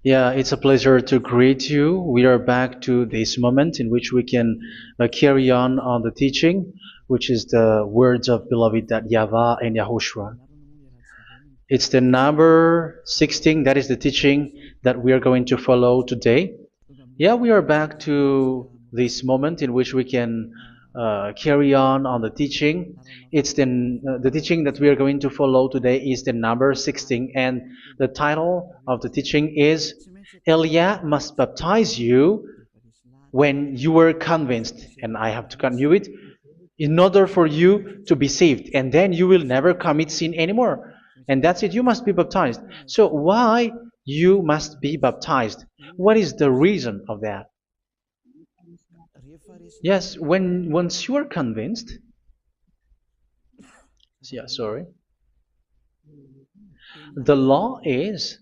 Yeah, it's a pleasure to greet you. We are back to this moment in which we can carry on the teaching, which is the words of beloved that YAHVAH and YAHOSHUA. It's the number 16, that is the teaching that we are going to follow today. Yeah, we are back to this moment in which we can carry on the teaching. It's the teaching that we are going to follow today is the number 16, and the title of the teaching is Elia must baptize you when you were convinced, and I have to continue it, in order for you to be saved, and then you will never commit sin anymore. And that's it, you must be baptized. So why you must be baptized? What is the reason of that? Yes, once you are convinced, yeah, sorry, the law is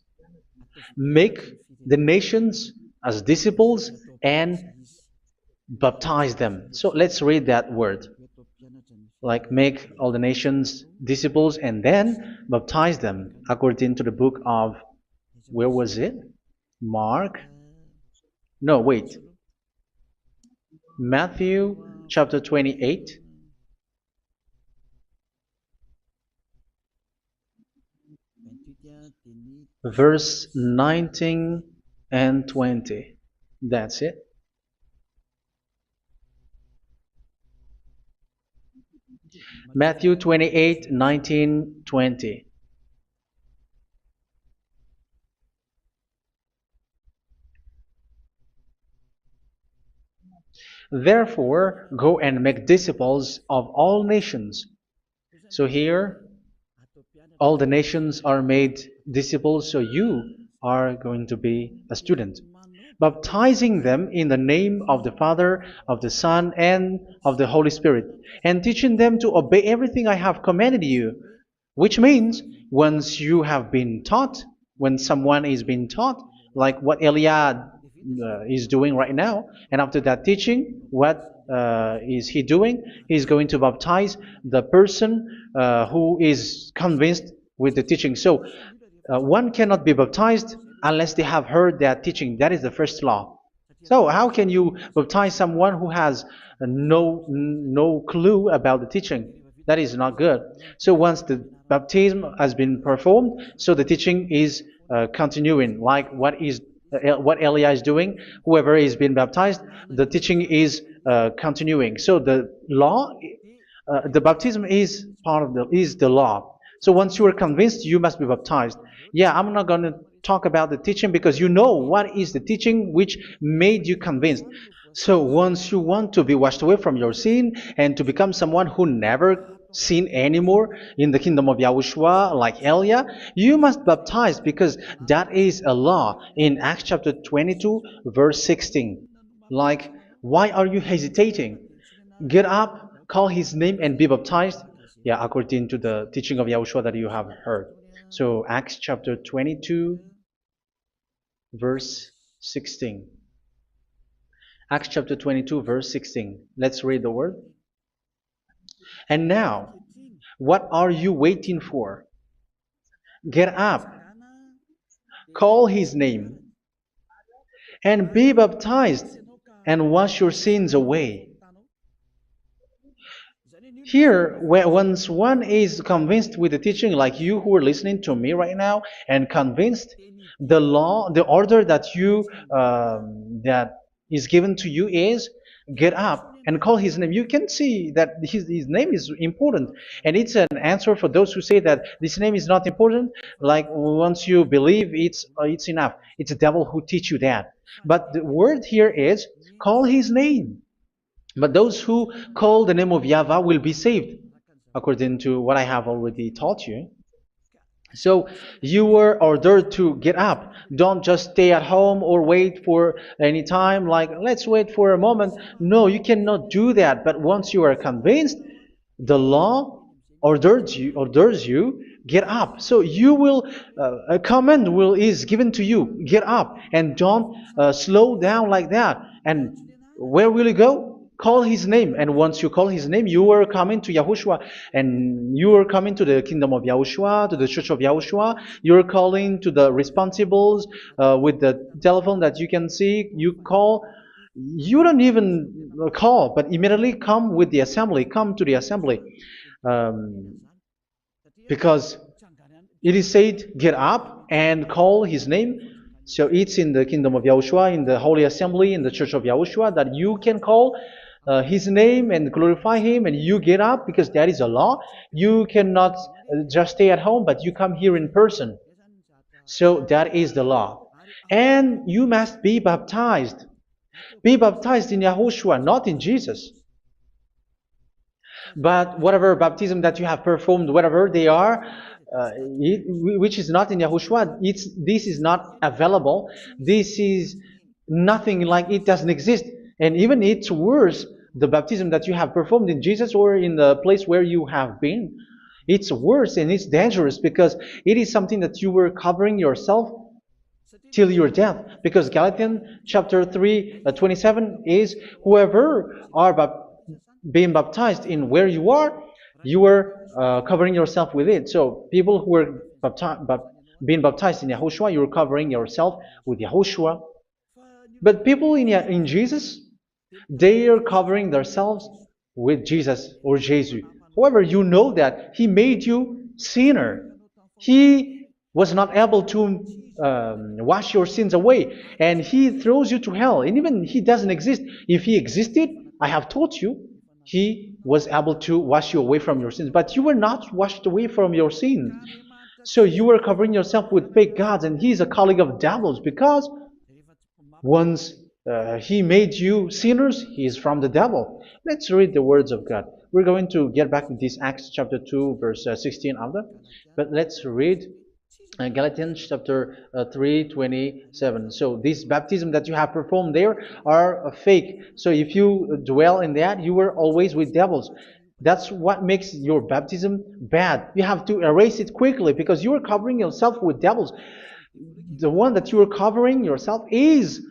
make the nations as disciples and baptize them. So let's read that word. Like make all the nations disciples and then baptize them according to the book of, where was it? Mark? No, wait. Matthew chapter 28. Verse 19 and 20. That's it. Matthew 28, 19, 20. Therefore, go and make disciples of all nations. So here, all the nations are made disciples, so you are going to be a student. Baptizing them in the name of the Father, of the Son, and of the Holy Spirit, and teaching them to obey everything I have commanded you. Which means, once you have been taught, when someone is being taught, like what Elia is doing right now, and after that teaching, what is he doing? He's going to baptize the person who is convinced with the teaching. So one cannot be baptized unless they have heard that teaching. That is the first law. So how can you baptize someone who has no clue about the teaching? That is not good. So once the baptism has been performed, so the teaching is continuing, like what Elia is doing. Whoever is being baptized, the teaching is continuing. So the law, the baptism is part of the law. So once you are convinced, you must be baptized. Yeah, I'm not going to talk about the teaching because you know what is the teaching which made you convinced. So once you want to be washed away from your sin and to become someone who never sin anymore in the kingdom of Yahushua, like Elia, you must baptize because that is a law in Acts chapter 22, verse 16. Like, why are you hesitating? Get up, call his name, and be baptized. Yeah, according to the teaching of Yahushua that you have heard. So Acts chapter 22, verse 16. Acts chapter 22, verse 16. Let's read the word. And now, what are you waiting for? Get up, call his name, and be baptized, and wash your sins away. Here, once one is convinced with the teaching, like you who are listening to me right now, and convinced, the law, the order that that is given to you is get up and call his name. You can see that his name is important, and it's an answer for those who say that this name is not important. Like once you believe, it's enough. It's the devil who teach you that. But the word here is call his name. But those who call the name of YAHVAH will be saved, according to what I have already taught you. So you were ordered to get up. Don't just stay at home or wait for any time, like let's wait for a moment. No, you cannot do that. But once you are convinced, the law orders you get up. So you will a command is given to you, get up, and don't slow down like that. And where will you go? Call his name, and once you call his name, you are coming to Yahushua, and you are coming to the kingdom of Yahushua, to the church of Yahushua. You're calling to the responsibles with the telephone that you can see. You call. You don't even call, but immediately come with the assembly. Come to the assembly, um, because it is said, get up and call his name. So it's in the kingdom of Yahushua, in the holy assembly, in the church of Yahushua, that you can call his name and glorify him, and you get up because that is a law. You cannot just stay at home, but you come here in person. So that is the law. And you must be baptized. Be baptized in Yahushua, not in Jesus. But whatever baptism that you have performed, whatever they are, which is not in Yahushua, this is not available. This is nothing, like it doesn't exist. And even it's worse, the baptism that you have performed in Jesus or in the place where you have been. It's worse and it's dangerous because it is something that you were covering yourself till your death. Because Galatians chapter 3, 27 is, whoever are being baptized in where you are covering yourself with it. So people who are being baptized in Yahushua, you're covering yourself with Yahushua. But people in Jesus, they are covering themselves with Jesus or Jesus. However, you know that he made you sinner. He was not able to wash your sins away, and he throws you to hell. And even he doesn't exist. If he existed, I have taught you, he was able to wash you away from your sins. But you were not washed away from your sins. So you were covering yourself with fake gods, and he's a colleague of devils, because once he made you sinners, he is from the devil. Let's read the words of God. We're going to get back to this Acts chapter 2, verse 16 after. But let's read Galatians chapter 3:27. So this baptism that you have performed there are fake. So if you dwell in that, you were always with devils. That's what makes your baptism bad. You have to erase it quickly because you are covering yourself with devils. The one that you are covering yourself is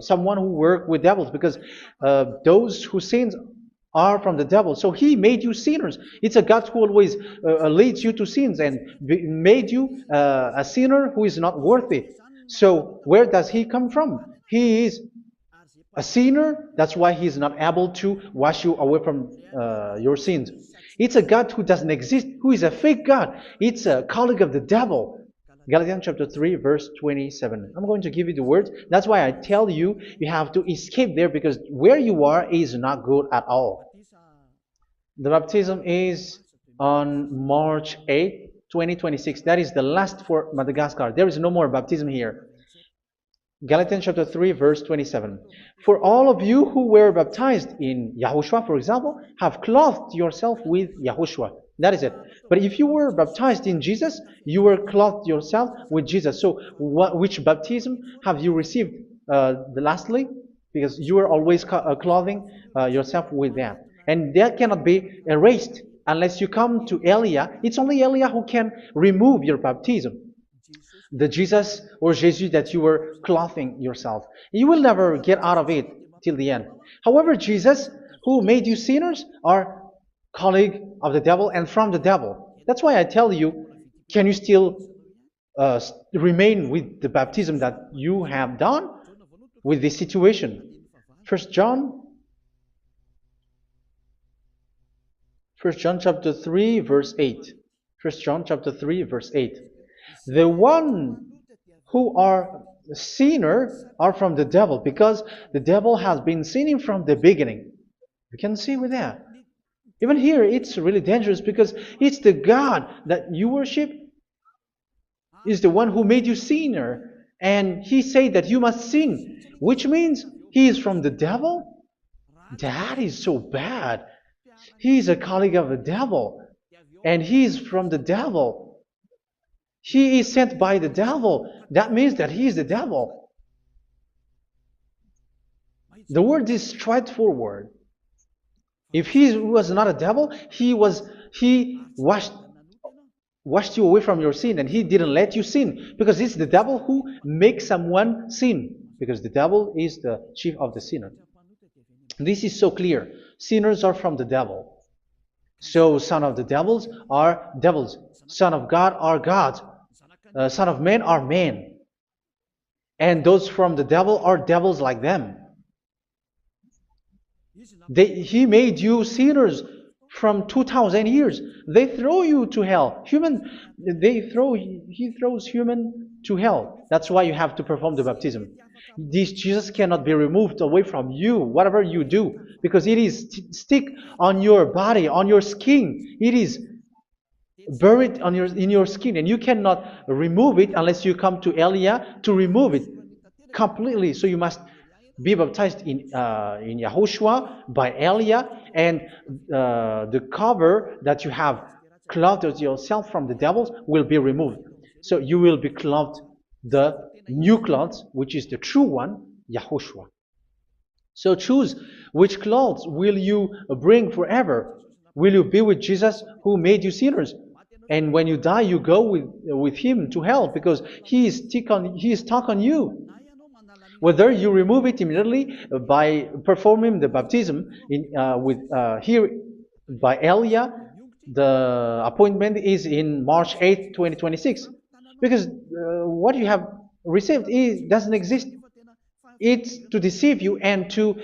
someone who worked with devils, because those who sin are from the devil. So he made you sinners. It's a God who always leads you to sins and made you a sinner who is not worthy. So where does he come from? He is a sinner. That's why he is not able to wash you away from your sins. It's a God who doesn't exist, who is a fake God. It's a colleague of the devil. Galatians chapter 3, verse 27. I'm going to give you the words. That's why I tell you, you have to escape there, because where you are is not good at all. The baptism is on March 8, 2026. That is the last for Madagascar. There is no more baptism here. Galatians chapter 3, verse 27. For all of you who were baptized in Yahushua, for example, have clothed yourself with Yahushua. That is it. But if you were baptized in Jesus, you were clothed yourself with Jesus. So which baptism have you received lastly? Because you are always clothing yourself with that. And that cannot be erased unless you come to Elia. It's only Elia who can remove your baptism. The Jesus or Jesus that you were clothing yourself. You will never get out of it till the end. However, Jesus, who made you sinners, are colleague of the devil and from the devil. That's why I tell you, can you still remain with the baptism that you have done with this situation? 1 John chapter 3, verse 8. 1 John chapter 3, verse 8. The one who are sinner are from the devil, because the devil has been sinning from the beginning. You can see with that. Even here, it's really dangerous, because it's the God that you worship is the one who made you sinner, and he said that you must sin, which means he is from the devil. That is so bad. He is a colleague of the devil, and he is from the devil. He is sent by the devil. That means that he is the devil. The word is straightforward. If he was not a devil, he washed you away from your sin, and he didn't let you sin, because it's the devil who makes someone sin, because the devil is the chief of the sinner. This is so clear. Sinners are from the devil. So son of the devils are devils. Son of God are gods. Son of men are men. And those from the devil are devils like them. He made you sinners from 2000 years. They throw you to hell. He throws human to hell. That's why you have to perform the baptism. This Jesus cannot be removed away from you, whatever you do, because it is stick on your body, on your skin. It is buried in your skin, and you cannot remove it unless you come to Elia to remove it completely. So you must be baptized in Yahushua by Elia, and the cover that you have clothed yourself from the devils will be removed. So you will be clothed the new clothes, which is the true one, Yahushua. So choose which clothes will you bring forever. Will you be with Jesus who made you sinners? And when you die, you go with him to hell because he is stuck on you. Whether you remove it immediately by performing the baptism here by Elia, the appointment is in March 8, 2026. Because what you have received doesn't exist. It's to deceive you and to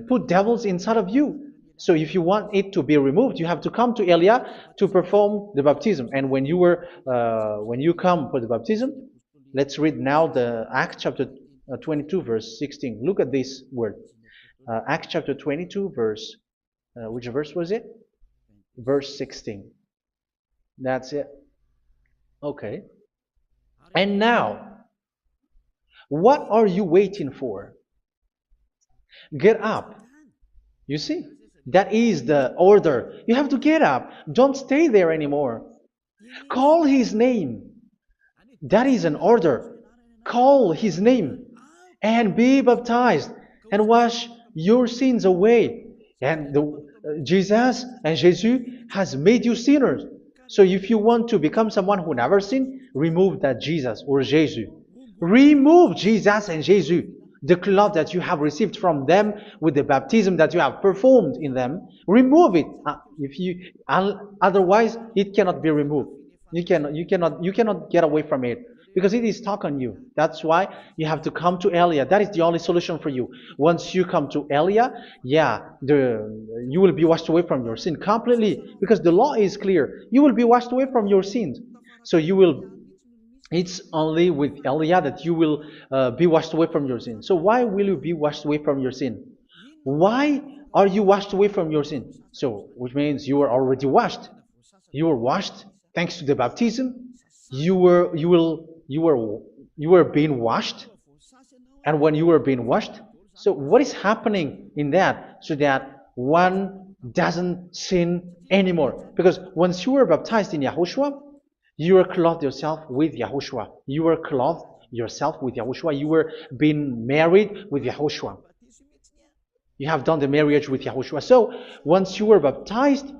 put devils inside of you. So if you want it to be removed, you have to come to Elia to perform the baptism. And when you come for the baptism, let's read now the Acts chapter 22 verse 16. Look at this word. Acts chapter 22 verse, which verse was it? Verse 16. That's it. Okay. And now, what are you waiting for? Get up. You see, that is the order. You have to get up. Don't stay there anymore. Call his name. That is an order. Call his name and be baptized and wash your sins away. And Jesus has made you sinners. So if you want to become someone who never sinned, remove that Jesus or Jesus. Remove Jesus and Jesus, the cloth that you have received from them with the baptism that you have performed in them. Remove it. Otherwise, it cannot be removed. You cannot get away from it because it is stuck on you. That's why you have to come to Elia. That is the only solution for you. Once you come to Elia, you will be washed away from your sin completely because the law is clear. You will be washed away from your sins. So it's only with Elia that you will be washed away from your sin. So why will you be washed away from your sin? Why are you washed away from your sin? So, which means you are already washed. You were washed thanks to the baptism. You were being washed, and when you were being washed, so what is happening in that? So that one doesn't sin anymore. Because once you were baptized in Yahushua, you were clothed yourself with Yahushua. You were clothed yourself with Yahushua. You were being married with Yahushua. You have done the marriage with Yahushua. So once you were baptized,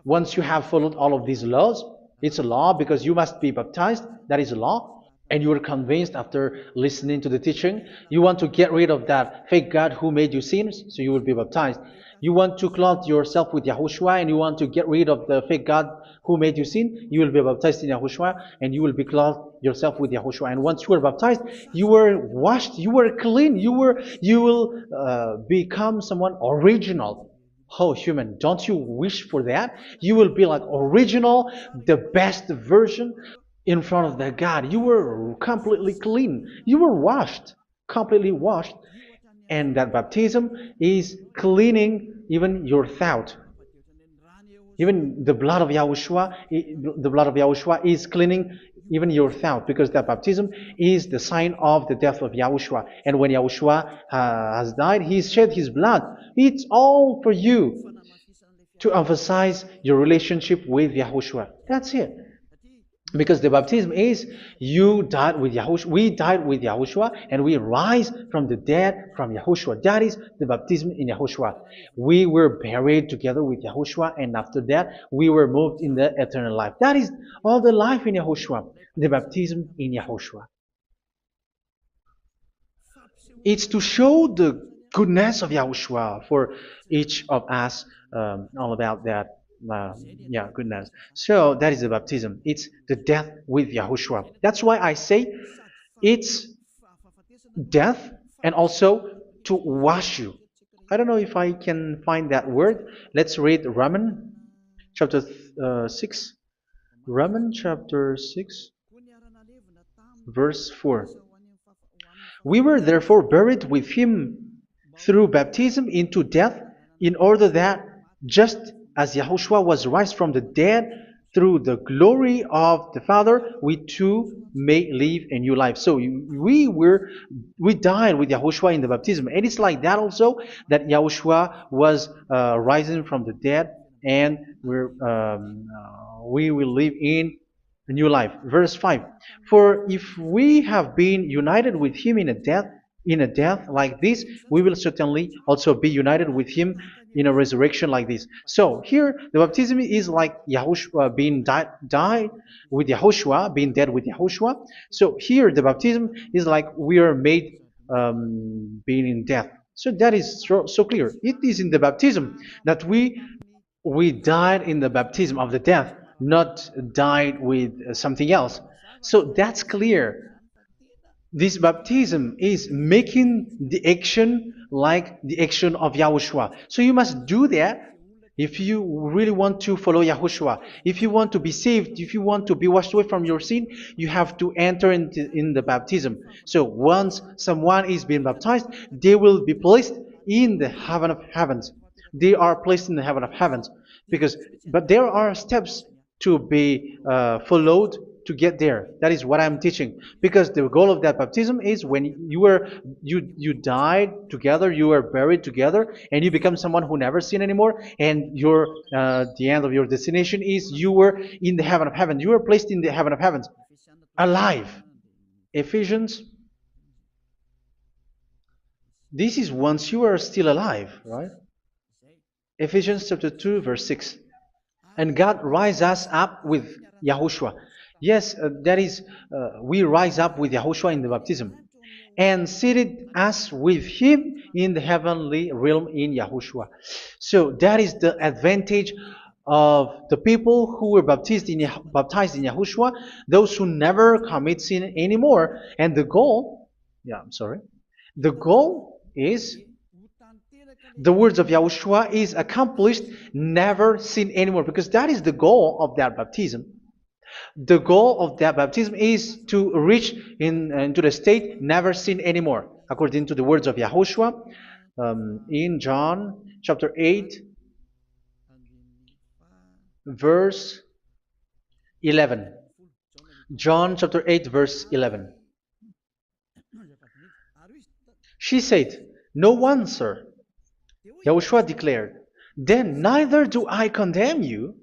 once you have followed all of these laws, it's a law because you must be baptized. That is a law. And you are convinced after listening to the teaching, you want to get rid of that fake God who made you sinners, so you will be baptized. You want to clothe yourself with Yahushua and you want to get rid of the fake God who made you sin, you will be baptized in Yahushua and you will be clothed yourself with Yahushua. And once you are baptized, you were washed, you were clean, you will become someone original. Oh, human, don't you wish for that? You will be like original, the best version in front of that God. You were completely clean. You were washed, completely washed. And that baptism is cleaning even your thought. Even the blood of Yahushua is cleaning even your thought, because that baptism is the sign of the death of Yahushua. And when Yahushua has died, he shed his blood. It's all for you to emphasize your relationship with Yahushua. That's it. Because the baptism is you died with Yahushua, we died with Yahushua, and we rise from the dead from Yahushua. That is the baptism in Yahushua. We were buried together with Yahushua, and after that we were moved in the eternal life. That is all the life in Yahushua, the baptism in Yahushua. It's to show the goodness of Yahushua for each of us, all about that. Yeah, goodness. So that is the baptism. It's the death with Yahushua. That's why I say it's death and also to wash you. I don't know if I can find that word. Let's read Romans chapter 6. Romans chapter 6, verse 4. We were therefore buried with him through baptism into death, in order that, just as Yahushua was raised from the dead through the glory of the Father, we too may live a new life. So we died with Yahushua in the baptism, and it's like that also that Yahushua was rising from the dead, and we will live in a new life. Verse 5. For if we have been united with him in a death like this, we will certainly also be united with him in a resurrection like this. So here the baptism is like Yahushua being died with Yahushua, being dead with Yahushua. So here the baptism is like we are made being in death. So that is so clear. It is in the baptism that we died in the baptism of the death, not died with something else. So that's clear. This baptism is making the action like the action of Yahushua. So you must do that if you really want to follow Yahushua. If you want to be saved, if you want to be washed away from your sin, you have to enter in the baptism. So once someone is being baptized, they will be placed in the heaven of heavens. They are placed in the heaven of heavens but there are steps to be followed to get there. That is what I'm teaching. Because the goal of that baptism is when you died together, you were buried together, and you become someone who never sin anymore. And the end of your destination is you were in the heaven of heaven. You were placed in the heaven of heavens, alive. Ephesians. This is once you are still alive, right? Ephesians chapter 2, verse 6. And God rise us up with Yahushua. Yes, that is, we rise up with Yahushua in the baptism. And seated us with him in the heavenly realm in Yahushua. So that is the advantage of the people who were baptized in Yahushua, those who never commit sin anymore. And the goal, the goal is the words of Yahushua is accomplished, never sin anymore, because that is the goal of that baptism. The goal of that baptism is to reach into the state never sin anymore, according to the words of Yahushua in John chapter 8, verse 11. John chapter 8, verse 11. She said, "No one, sir." Yahushua declared, "Then neither do I condemn you.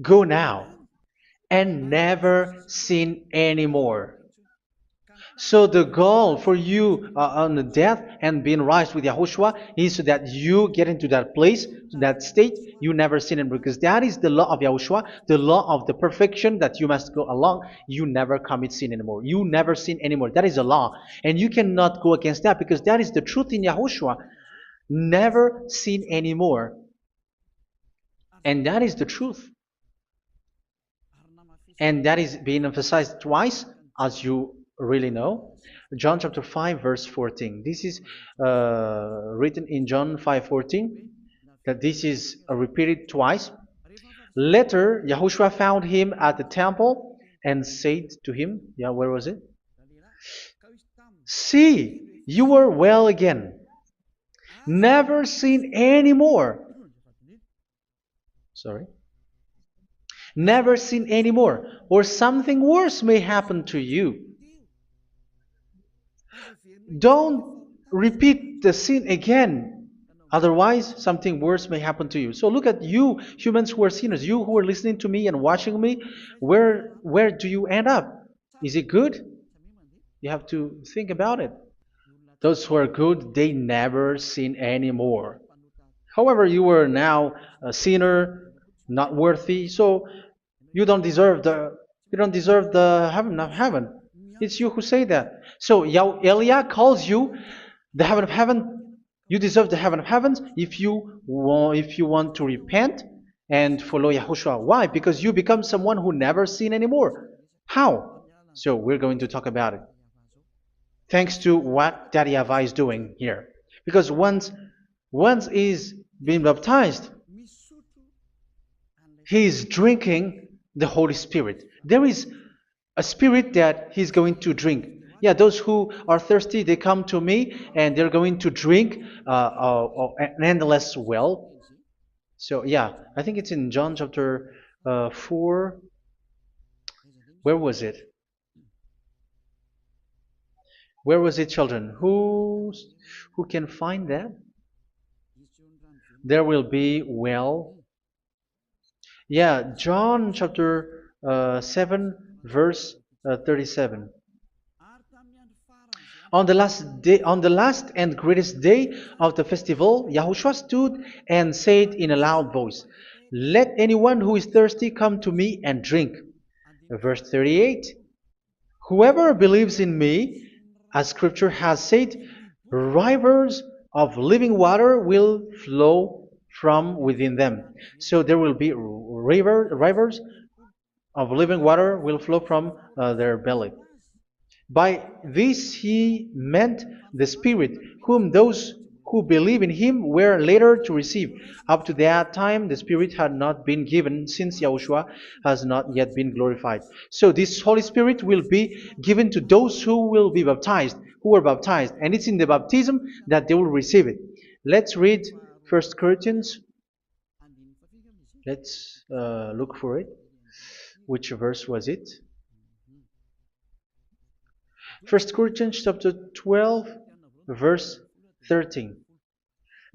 Go now and never sin anymore." So the goal for you on the death and being raised with Yahushua is so that you get into that place, that state, you never sin anymore. Because that is the law of Yahushua, the law of the perfection that you must go along. You never commit sin anymore. You never sin anymore. That is a law. And you cannot go against that because that is the truth in Yahushua. Never sin anymore. And that is the truth. And that is being emphasized twice, as you really know. John chapter 5, verse 14. This is written in John 5:14, that this is repeated twice. Later, Yahushua found him at the temple and said to him, where was it? "See, you are well again. Never sin anymore." Never sin anymore, or something worse may happen to you. Don't repeat the sin again. Otherwise, something worse may happen to you. So look at you, humans who are sinners, you who are listening to me and watching me. Where do you end up? Is it good? You have to think about it. Those who are good, they never sin anymore. However, you are now a sinner, not worthy, so you don't deserve the heaven of heaven. It's you who say that. So Eliah calls you the heaven of heaven You deserve the heaven of heavens if you want to repent and follow Yahushua. Why? Because you become someone who never sin anymore. How? So we're going to talk about it. Thanks to what Daddy YAHVAH is doing here. Because once he's been baptized, he is drinking the Holy Spirit. There is a spirit that he's going to drink. Yeah, those who are thirsty, they come to me and they're going to drink an endless well. So yeah, I think it's in John chapter 4. Where was it? Where was it, children? Who can find that? There will be well. Yeah, John chapter 7, verse 37. On the last and greatest day of the festival, Yahushua stood and said in a loud voice, "Let anyone who is thirsty come to me and drink." Verse 38, "Whoever believes in me, as scripture has said, rivers of living water will flow from within them." So there will be rivers of living water will flow from their belly. By this he meant the Spirit, whom those who believe in him were later to receive. Up to that time, the Spirit had not been given, since Yahushua has not yet been glorified. So this Holy Spirit will be given to those who will be baptized, who were baptized, and it's in the baptism that they will receive it. Let's read 1 Corinthians. Let's look for it. Which verse was it? 1 Corinthians chapter 12, verse 13.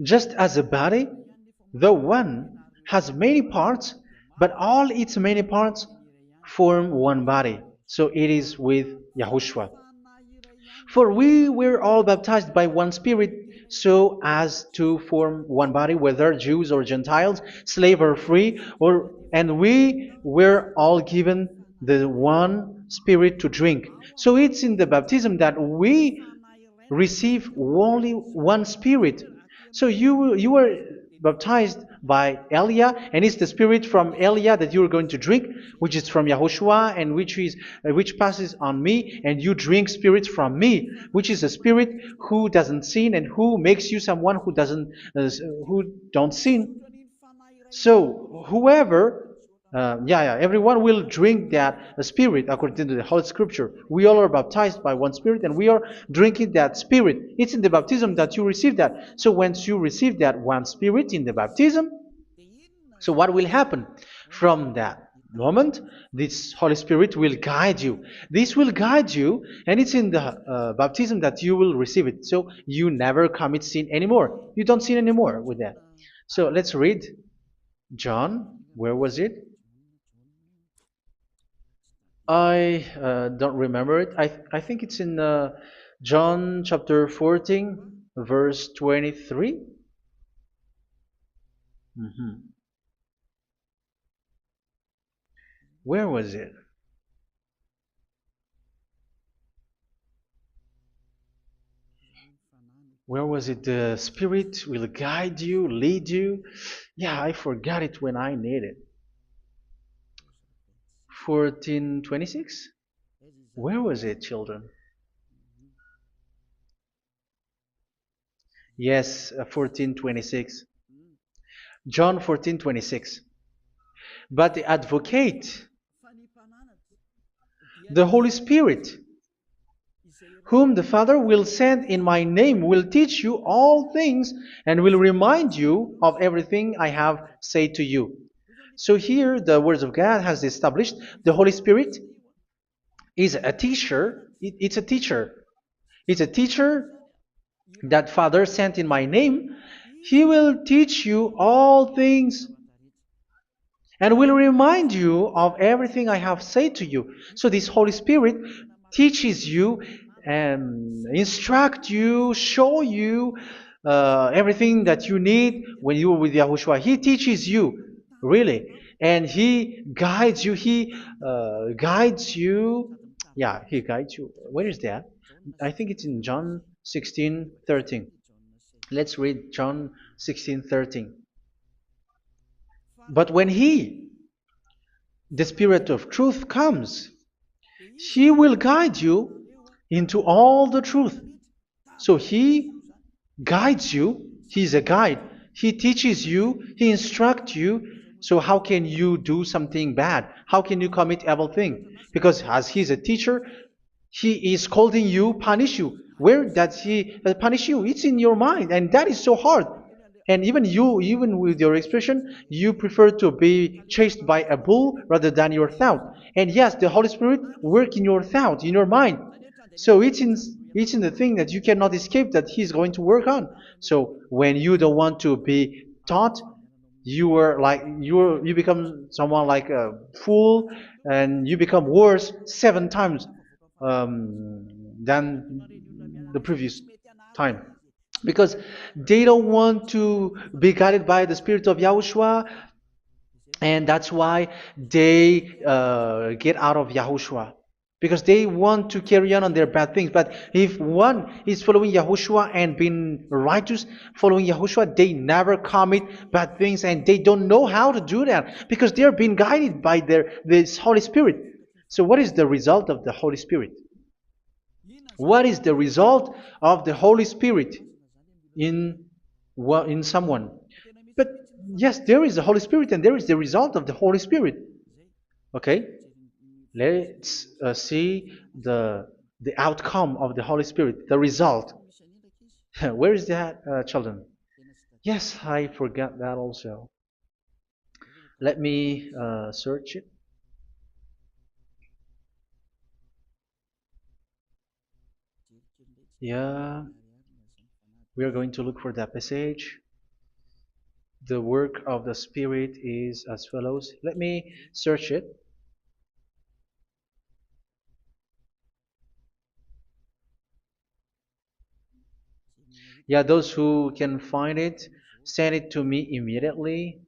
Just as a body, though one, has many parts, but all its many parts form one body. So it is with Yahushua. For we were all baptized by one Spirit, so as to form one body, whether Jews or Gentiles, slave or free, and we were all given the one Spirit to drink. So it's in the baptism that we receive only one Spirit. So you were baptized by Elia, and it's the Spirit from Elia that you are going to drink, which is from Yahushua, and which passes on me, and you drink Spirit from me, which is a Spirit who doesn't sin and who makes you someone who don't sin. So whoever everyone will drink that Spirit according to the Holy Scripture. We all are baptized by one Spirit, and we are drinking that Spirit. It's in the baptism that you receive that. So once you receive that one Spirit in the baptism, so what will happen? From that moment, this Holy Spirit will guide you. This will guide you, and it's in the baptism that you will receive it. So you never commit sin anymore. You don't sin anymore with that. So let's read John. Where was it? I don't remember it. I think it's in John chapter 14, verse 23. Where was it? Where was it? The Spirit will guide you, lead you. Yeah, I forgot it when I need it. 14:26? Where was it, children? Yes, 14:26. John 14:26. But the advocate, the Holy Spirit, whom the Father will send in my name, will teach you all things and will remind you of everything I have said to you. So here the words of God has established the Holy Spirit is a teacher. It's a teacher. It's a teacher that Father sent in my name. He will teach you all things and will remind you of everything I have said to you. So this Holy Spirit teaches you and instruct you, show you everything that you need when you are with Yahushua. He teaches you, really. And He guides you. He guides you. Yeah, He guides you. Where is that? I think it's in John 16:13. Let's read John 16:13. But when He, the Spirit of truth, comes, He will guide you into all the truth. So He guides you. He's a guide. He teaches you. He instructs you. So how can you do something bad? How can you commit evil thing? Because as He's a teacher, He is scolding you, punish you. Where does He punish you? It's in your mind, and that is so hard. And even you, even with your expression, you prefer to be chased by a bull rather than your thought. And yes, the Holy Spirit work in your thought, in your mind. So it's in the thing that you cannot escape that He's going to work on. So when you don't want to be taught, you become someone like a fool, and you become worse 7 times than the previous time, because they don't want to be guided by the Spirit of Yahushua, and that's why they get out of Yahushua, because they want to carry on their bad things. But if one is following Yahushua and being righteous, following Yahushua, they never commit bad things, and they don't know how to do that because they are being guided by this Holy Spirit. So what is the result of the Holy Spirit? What is the result of the Holy Spirit in someone? But yes, there is the Holy Spirit, and there is the result of the Holy Spirit. Okay, let's see the outcome of the Holy Spirit, the result. Where is that, children? Yes, I forgot that also. Let me search it. Yeah, we are going to look for that passage. The work of the Spirit is as follows. Let me search it. Yeah, those who can find it, send it to me immediately.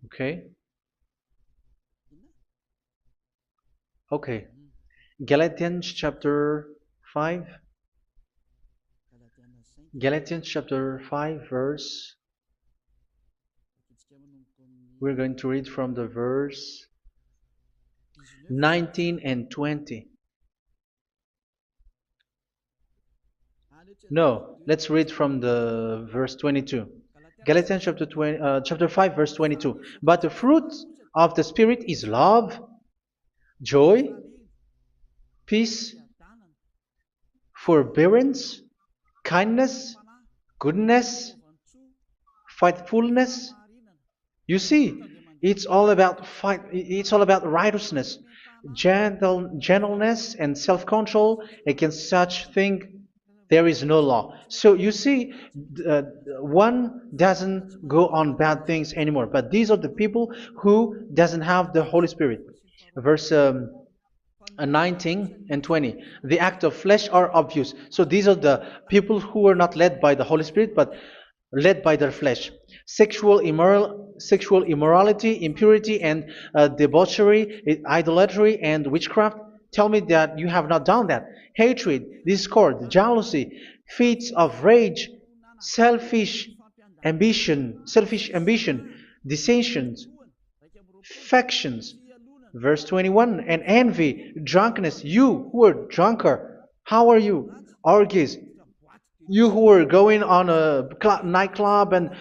Okay. Okay. Galatians chapter 5. Galatians chapter 5 verse. We're going to read from the verse 19 and 20. No, let's read from the verse 22. Galatians chapter 5 verse 22. But the fruit of the Spirit is love, joy, peace, forbearance, kindness, goodness, faithfulness. You see, it's all about fight. It's all about righteousness, gentleness, and self-control. Against such thing, there is no law. So you see, uh, one doesn't go on bad things anymore. But these are the people who doesn't have the Holy Spirit. Verse 19 and 20. The act of flesh are obvious. So these are the people who are not led by the Holy Spirit, but led by their flesh. Sexual immorality, impurity, and debauchery, idolatry, and witchcraft. Tell me that you have not done that. Hatred, discord, jealousy, fits of rage, selfish ambition, dissensions, factions. Verse 21, and envy, drunkenness. You who are drunker, how are you? Orgies. You who are going on a nightclub and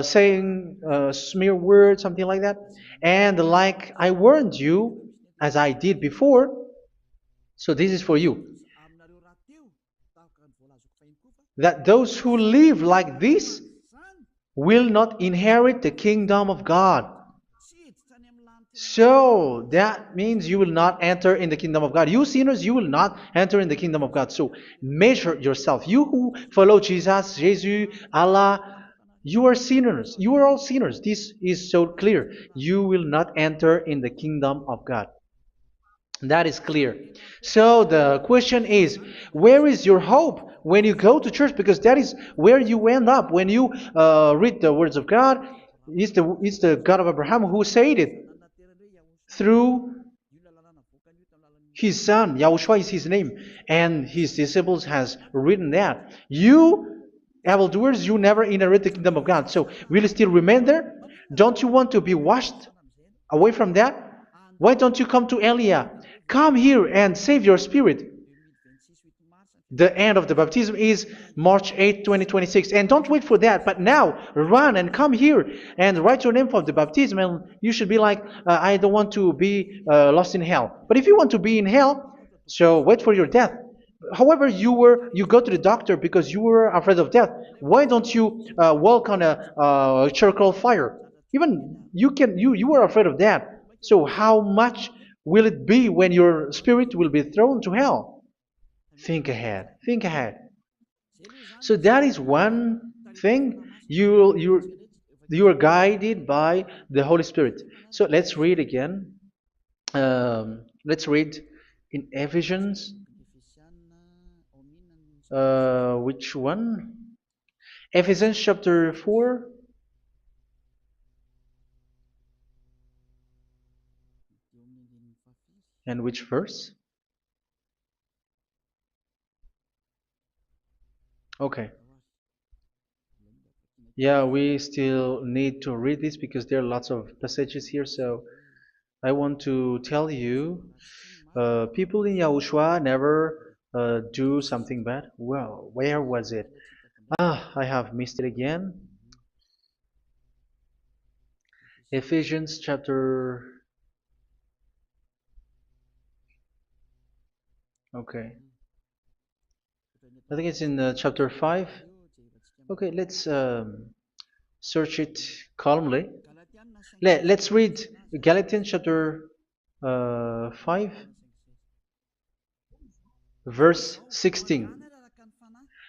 saying smear words, something like that. And like I warned you, as I did before, so this is for you. That those who live like this will not inherit the kingdom of God. So that means you will not enter in the kingdom of God. You sinners, you will not enter in the kingdom of God. So measure yourself. You who follow Jesus, Allah, you are sinners. You are all sinners. This is so clear. You will not enter in the kingdom of God. That is clear. So the question is, where is your hope when you go to church? Because that is where you end up when you read the words of God. It's the God of Abraham who said it. Through His son, Yahushua is his name, and his disciples has written that. You, evildoers, you never inherit the kingdom of God. So will you still remain there? Don't you want to be washed away from that? Why don't you come to Elia? Come here and save your spirit. The end of the baptism is March 8th, 2026. And don't wait for that, but now run and come here and write your name for the baptism. And you should be like, I don't want to be lost in hell. But if you want to be in hell, so wait for your death. However, you go to the doctor because you were afraid of death. Why don't you walk on a charcoal fire? Even you were afraid of that. So how much will it be when your spirit will be thrown to hell? Think ahead. Think ahead. So that is one thing. You are guided by the Holy Spirit. So let's read again. Let's read in Ephesians. Which one? Ephesians chapter 4. And which verse? Okay. Yeah, we still need to read this because there are lots of passages here. So I want to tell you, people in Yahushua never do something bad. Well, where was it? I have missed it again. Ephesians chapter. Okay. I think it's in chapter 5. Okay, let's search it calmly. Let's read Galatians chapter 5, verse 16.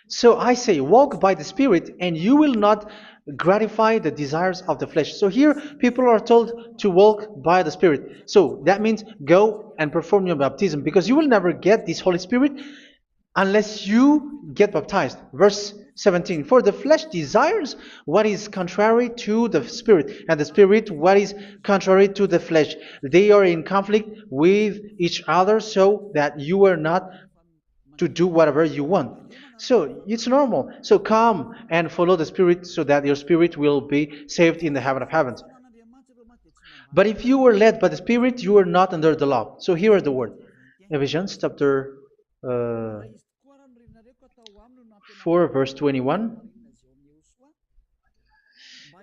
So I say, walk by the Spirit, and you will not gratify the desires of the flesh. So here, people are told to walk by the Spirit. So that means go and perform your baptism, because you will never get this Holy Spirit unless you get baptized. Verse 17. For the flesh desires what is contrary to the Spirit, and the Spirit what is contrary to the flesh. They are in conflict with each other, so that you are not to do whatever you want. So it's normal. So come and follow the Spirit so that your spirit will be saved in the heaven of heavens. But if you were led by the Spirit, you are not under the law. So here is the word. Ephesians chapter 4 verse 21.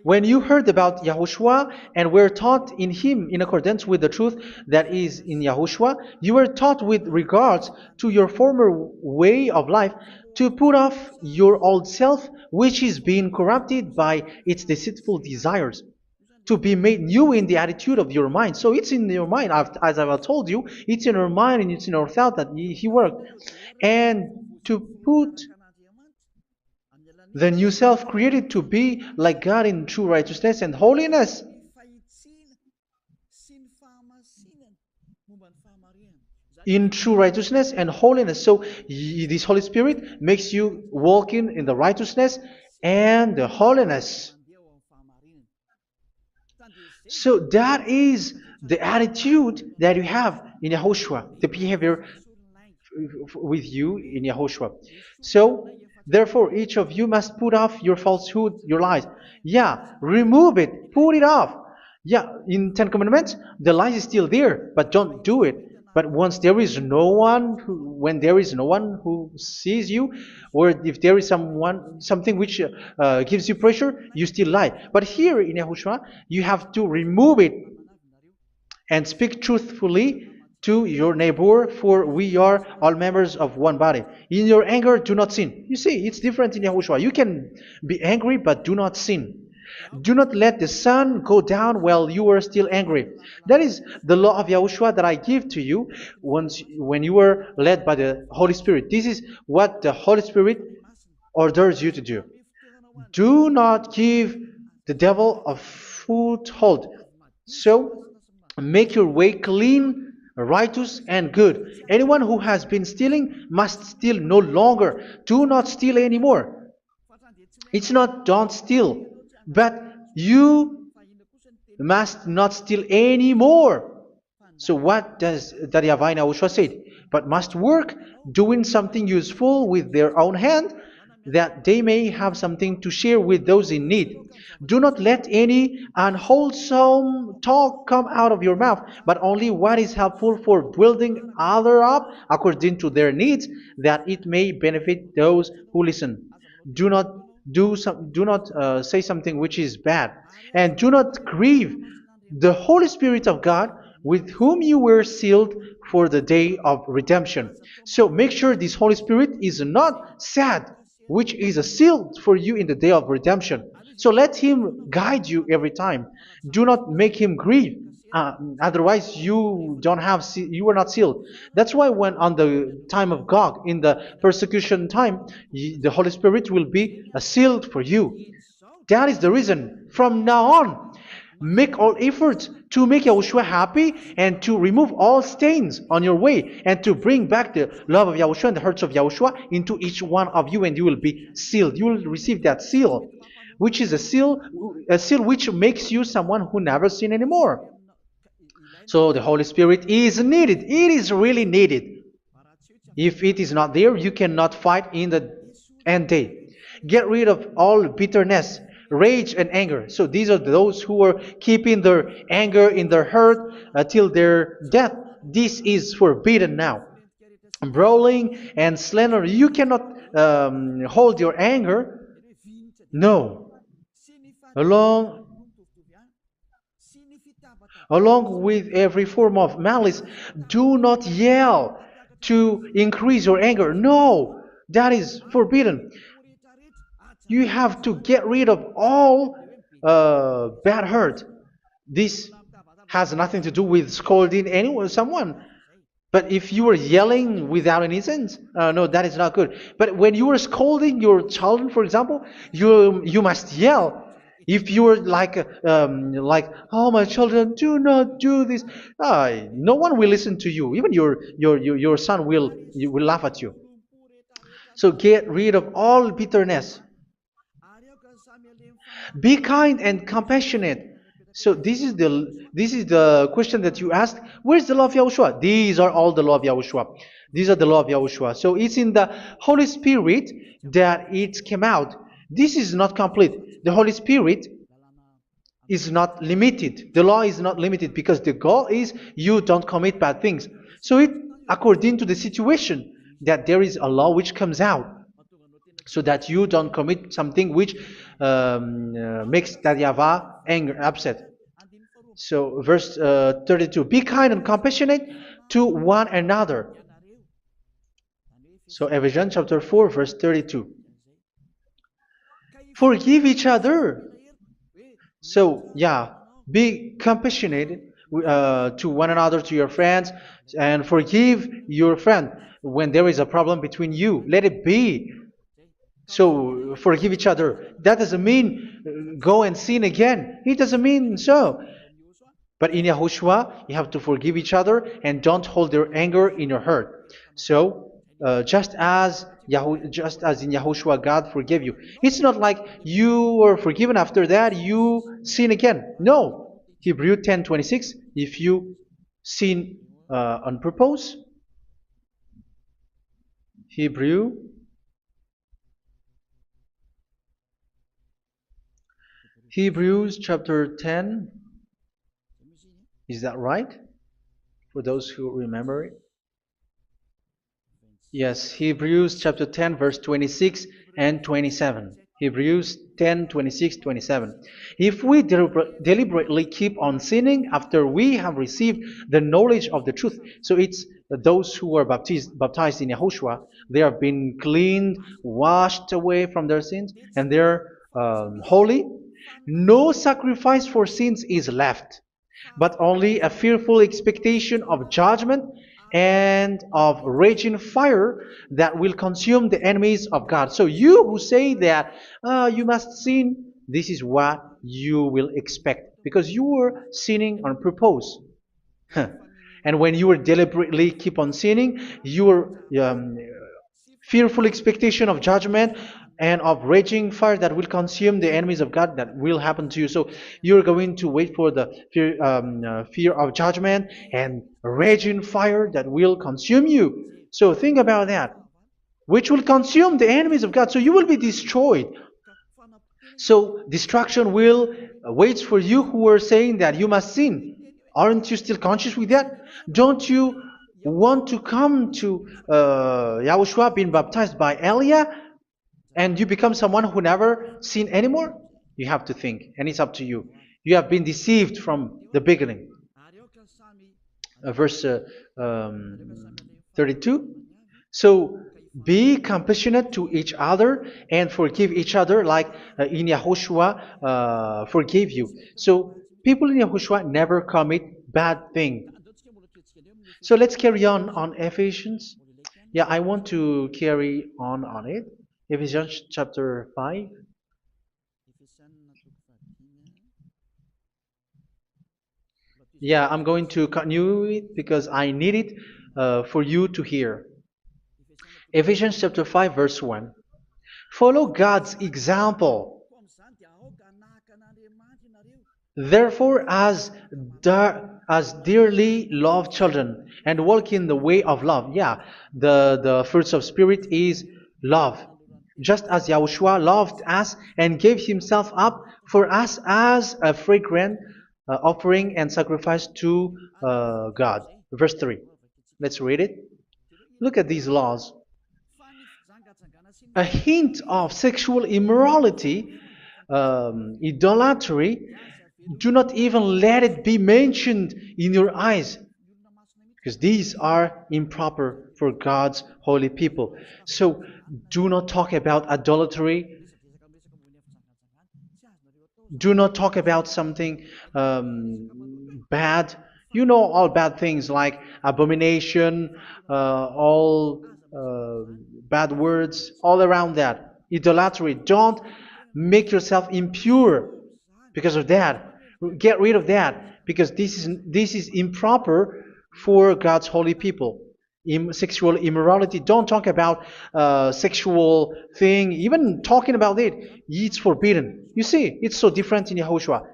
When you heard about Yahushua and were taught in him in accordance with the truth that is in Yahushua, you were taught with regards to your former way of life to put off your old self, which is being corrupted by its deceitful desires, to be made new in the attitude of your mind. So it's in your mind, as I've told you, it's in your mind and it's in your thought that he worked. And to put the new self created to be like God in true righteousness and holiness. In true righteousness and holiness. So this Holy Spirit makes you walk in the righteousness and the holiness. So that is the attitude that you have in Yahushua, the behavior with you in Yahushua. So therefore, each of you must put off your falsehood, your lies. Yeah, remove it, put it off. Yeah, in Ten Commandments, the lies is still there, but don't do it. But once there is no one, when there is no one who sees you, or if there is something which gives you pressure, you still lie. But here in Yahushua, you have to remove it and speak truthfully to your neighbor, for we are all members of one body. In your anger, do not sin. You see, it's different in Yahushua. You can be angry, but do not sin. Do not let the sun go down while you are still angry. That is the law of Yahushua that I give to you when you were led by the Holy Spirit. This is what the Holy Spirit orders you to do. Do not give the devil a foothold. So, make your way clean, righteous, and good. Anyone who has been stealing must steal no longer. Do not steal anymore. It's not don't steal, but you must not steal anymore. So what does Daddy Yahweh Yahushua said? But must work doing something useful with their own hand, that they may have something to share with those in need. Do not let any unwholesome talk come out of your mouth, but only what is helpful for building others up according to their needs, that it may benefit those who listen. Do not do not say something which is bad, and do not grieve the Holy Spirit of God, with whom you were sealed for the day of redemption. So make sure this Holy Spirit is not sad, which is a seal for you in the day of redemption. So let him guide you every time. Do not make him grieve. Otherwise, you don't have you are not sealed. That's why when on the time of God, in the persecution time, the Holy Spirit will be a sealed for you. That is the reason. From now on, make all efforts to make Yahushua happy and to remove all stains on your way and to bring back the love of Yahushua and the hearts of Yahushua into each one of you, and you will be sealed. You will receive that seal, which is a seal which makes you someone who never sin anymore. So the Holy Spirit is needed. It is really needed. If it is not there, you cannot fight in the end day. Get rid of all bitterness, rage, and anger. So these are those who are keeping their anger in their heart till their death. This is forbidden now. Brawling and slander. You cannot hold your anger. No. Along Along with every form of malice, do not yell to increase your anger. No, that is forbidden. You have to get rid of all bad hurt. This has nothing to do with scolding anyone, someone. But if you are yelling without any sense, no, that is not good. But when you are scolding your children, for example, you must yell. If you are like, oh my children, do not do this, no one will listen to you. Even your son will laugh at you. So get rid of all bitterness. Be kind and compassionate. So this is the question that you asked. Where's the law of Yahushua? These are all the law of Yahushua. These are the law of Yahushua. So it's in the Holy Spirit that it came out. This is not complete. The Holy Spirit is not limited. The law is not limited because the goal is you don't commit bad things. So it according to the situation that there is a law which comes out, so that you don't commit something which makes that YAHVAH anger, upset. So verse 32, be kind and compassionate to one another. So Ephesians chapter 4 verse 32. Forgive each other. So yeah, be compassionate to one another, to your friends, and forgive your friend when there is a problem between you. Let it be. So forgive each other. That doesn't mean go and sin again. It doesn't mean so. But in Yahushua, you have to forgive each other and don't hold your anger in your heart. So just as in Yahushua God forgave you. It's not like you were forgiven after that you sin again. No. Hebrew 10:26. If you sin on purpose, Hebrews chapter 10. Is that right? For those who remember it. Yes, Hebrews chapter 10 verse 26 and 27. Hebrews 10, 26, 27. If we deliberately keep on sinning after we have received the knowledge of the truth, so it's those who are baptized in Yahushua, they have been cleaned, washed away from their sins, and they're holy. No sacrifice for sins is left, but only a fearful expectation of judgment and of raging fire that will consume the enemies of God. So you who say that you must sin, this is what you will expect, because you were sinning on purpose. And when you will deliberately keep on sinning, you are fearful expectation of judgment and of raging fire that will consume the enemies of God that will happen to you. So you're going to wait for the fear of judgment and raging fire that will consume you. So think about that, which will consume the enemies of God. So you will be destroyed. So destruction will wait for you who are saying that you must sin. Aren't you still conscious with that? Don't you want to come to Yahushua being baptized by Elia and you become someone who never sinned anymore? You have to think, and it's up to you. You have been deceived from the beginning. Verse 32. So be compassionate to each other and forgive each other like in Yahushua forgave you. So people in Yahushua never commit bad thing. So let's carry on Ephesians. Yeah, I want to carry on it. Ephesians chapter 5. Yeah, I'm going to continue it because I need it for you to hear. Ephesians chapter 5 verse 1. Follow God's example. Therefore, as dearly loved children, and walk in the way of love. Yeah, the fruits of spirit is love. Just as Yahushua loved us and gave himself up for us as a fragrant offering and sacrifice to God. Verse 3. Let's read it. Look at these laws. A hint of sexual immorality, idolatry, do not even let it be mentioned in your eyes, because these are improper for God's holy people. So do not talk about idolatry. Do not talk about something bad. You know all bad things like abomination, all bad words, all around that. Idolatry. Don't make yourself impure because of that. Get rid of that because this is improper for God's holy people. Sexual immorality. Don't talk about sexual thing. Even talking about it's forbidden. You see, it's so different in Yahushua.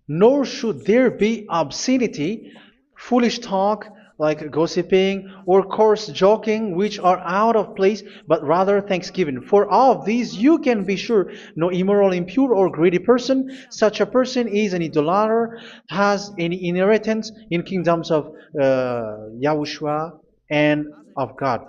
Nor should there be obscenity, foolish talk like gossiping or coarse joking, which are out of place, but rather thanksgiving. For of these you can be sure: no immoral, impure, or greedy person, such a person is an idolater, has any inheritance in kingdoms of Yahushua and of God.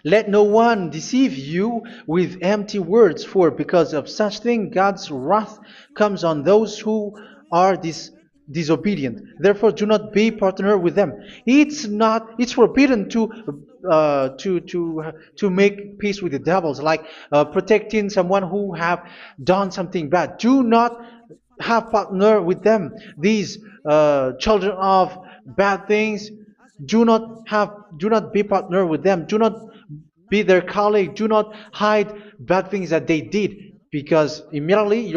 Let no one deceive you with empty words, for because of such thing God's wrath comes on those who are disobedient. Therefore, do not be partner with them. It's forbidden to make peace with the devils, like protecting someone who have done something bad. Do not have partner with them. These children of bad things. Do not be partner with them. Do not be their colleague. Do not hide bad things that they did, because immediately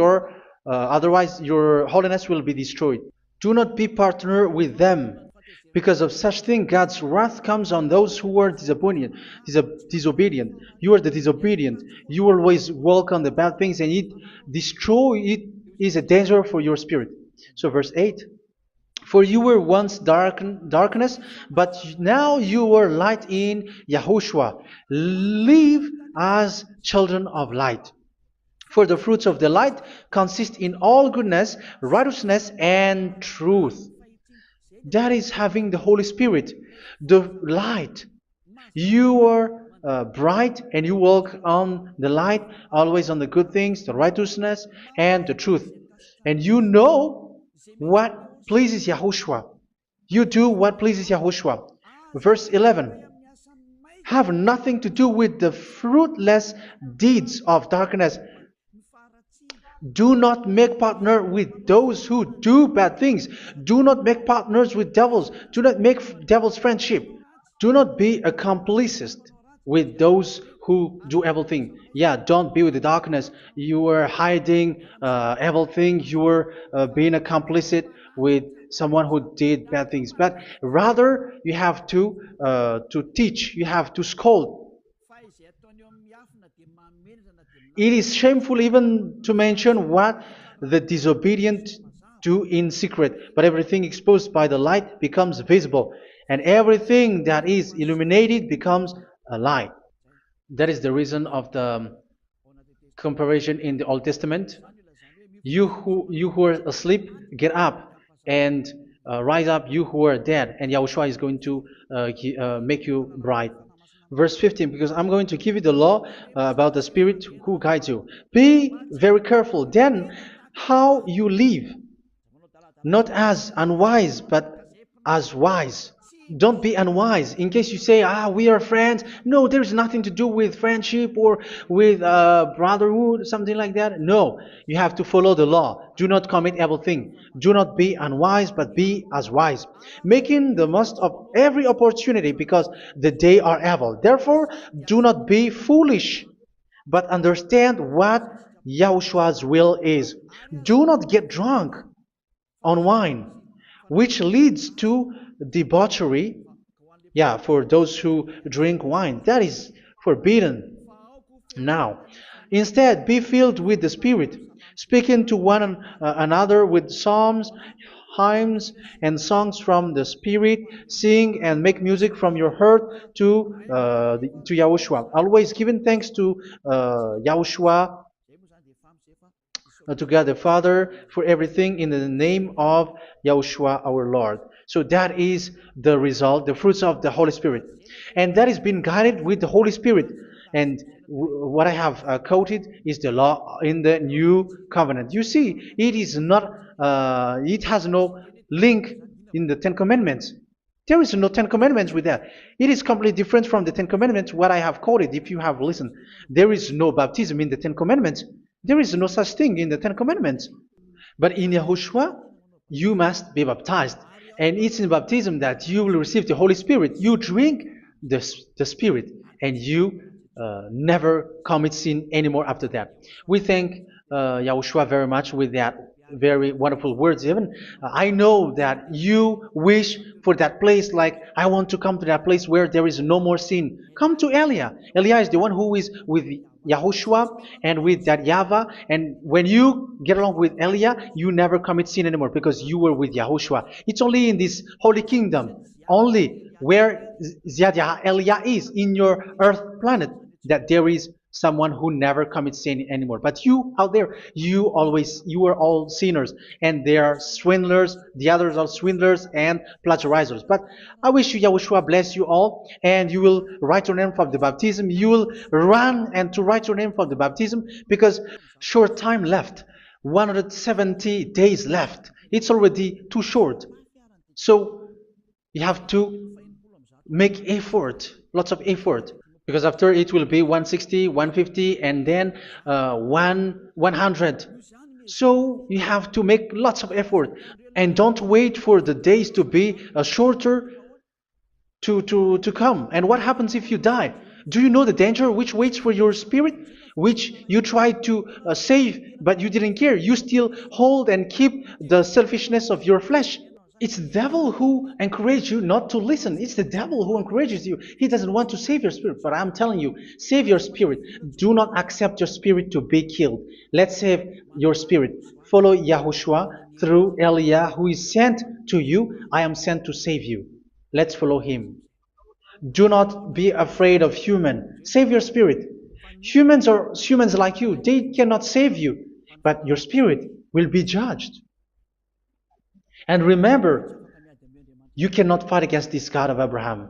otherwise your holiness will be destroyed. Do not be partner with them. Because of such thing, God's wrath comes on those who are disobedient. Disobedient. You are the disobedient. You always walk on the bad things, and it is a danger for your spirit. So verse 8. For you were once darkness, but now you are light in Yahushua. Live as children of light. For the fruits of the light consist in all goodness, righteousness, and truth. That is having the Holy Spirit, the light. You are bright and you walk on the light, always on the good things, the righteousness, and the truth. And you know what pleases Yahushua. You do what pleases Yahushua. Verse 11. Have nothing to do with the fruitless deeds of darkness. Do not make partner with those who do bad things. Do not make partners with devils. Do not make devils friendship. Do not be accomplices with those who do evil things. Yeah, don't be with the darkness. You are hiding evil things. You are being a complicit with someone who did bad things, but rather you have to teach, you have to scold. It is shameful even to mention what the disobedient do in secret, but everything exposed by the light becomes visible, and everything that is illuminated becomes a light. That is the reason of the comparison in the Old Testament. You who are asleep, get up and rise up, you who are dead, and Yahushua is going to make you bright. Verse 15, because I'm going to give you the law about the Spirit who guides you. Be very careful then how you live, not as unwise, but as wise. Don't be unwise. In case you say, we are friends. No, there's nothing to do with friendship or with brotherhood, something like that. No, you have to follow the law. Do not commit evil thing. Do not be unwise, but be as wise, making the most of every opportunity, because the day are evil. Therefore, do not be foolish, but understand what Yahushua's will is. Do not get drunk on wine, which leads to debauchery. Yeah, for those who drink wine, that is forbidden now. Instead, be filled with the Spirit, speaking to one another with psalms, hymns, and songs from the Spirit. Sing and make music from your heart to Yahushua, always giving thanks to Yahushua, to God the Father, for everything in the name of Yahushua our Lord. So that is the result, the fruits of the Holy Spirit. And that is being guided with the Holy Spirit. And what I have quoted is the law in the new covenant. You see, it is not, it has no link in the Ten Commandments. There is no Ten Commandments with that. It is completely different from the Ten Commandments, what I have quoted, if you have listened. There is no baptism in the Ten Commandments. There is no such thing in the Ten Commandments. But in Yahushua, you must be baptized. And it's in baptism that you will receive the Holy Spirit. You drink the Spirit, and you never commit sin anymore after that. We thank Yahushua very much with that very wonderful words. Even I know that you wish for that place, like, I want to come to that place where there is no more sin. Come to Elia. Elia is the one who is with Yahushua and with that YAHVAH. And when you get along with Elia, you never commit sin anymore, because you were with Yahushua. It's only in this holy kingdom, only where Elia is, in your earth planet, that there is someone who never commits sin anymore. But you out there, you are all sinners, and they are swindlers. The others are swindlers and plagiarizers. But I wish you, Yahushua, bless you all, and you will write your name for the baptism. You will run and to write your name for the baptism, because short time left, 170 days left. It's already too short. So you have to make effort, lots of effort, because after it will be 160, 150, and then 100. So you have to make lots of effort, and don't wait for the days to be shorter to come. And what happens if you die? Do you know the danger which waits for your spirit, which you tried to save, but you didn't care? You still hold and keep the selfishness of your flesh. It's the devil who encourages you not to listen. It's the devil who encourages you. He doesn't want to save your spirit. But I'm telling you, save your spirit. Do not accept your spirit to be killed. Let's save your spirit. Follow Yahushua through Elia, who is sent to you. I am sent to save you. Let's follow him. Do not be afraid of human. Save your spirit. Humans are humans like you. They cannot save you. But your spirit will be judged. And remember, you cannot fight against this God of Abraham.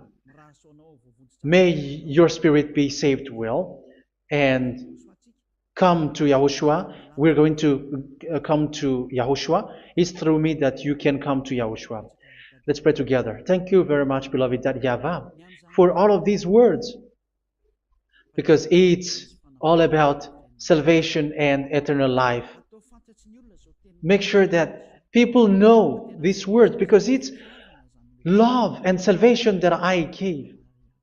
May your spirit be saved well, and come to Yahushua. We're going to come to Yahushua. It's through me that you can come to Yahushua. Let's pray together. Thank you very much, beloved YAHVAH, for all of these words, because it's all about salvation and eternal life. Make sure that people know these words, because it's love and salvation that I gave.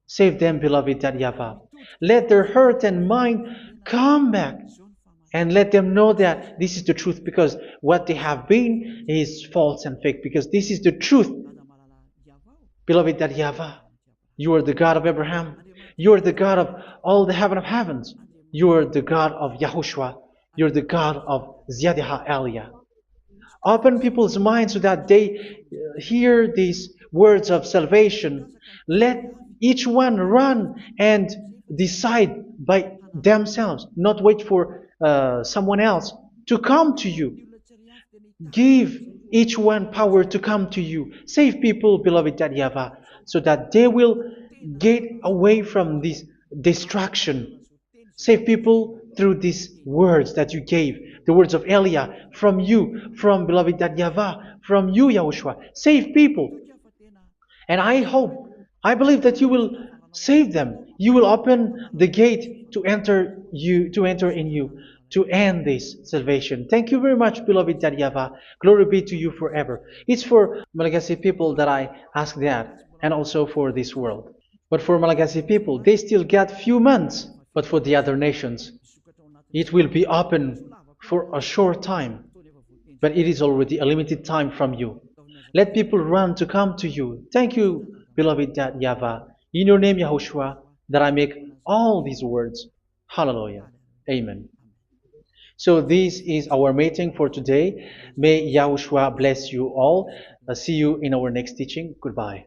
Save them, beloved YAHVAH. Let their heart and mind come back And let them know that this is the truth, because what they have been is false and fake, because this is the truth. Beloved, that YAHVAH, you are the God of Abraham. You are the God of all the heaven of heavens. You are the God of YAHOSHUA. You are the God of Ziyadiha Aliyah. Open people's minds so that they hear these words of salvation. Let each one run and decide by themselves, not wait for someone else to come to you. Give each one power to come to you. Save people, beloved YAHVAH, so that they will get away from this distraction. Save people through these words that you gave, the words of Elia, from you, from beloved YAHVAH, from you, Yahushua. Save people. And I believe that you will save them. You will open the gate to enter in you, to end this salvation. Thank you very much, beloved YAHVAH. Glory be to you forever. It's for Malagasy people that I ask that, and also for this world. But for Malagasy people, they still get few months. But for the other nations, it will be open for a short time. But it is already a limited time from you. Let people run to come to you. Thank you, beloved YAHVAH. In your name, Yahushua, that I make all these words. Hallelujah. Amen. So this is our meeting for today. May Yahushua bless you all. See you in our next teaching. Goodbye.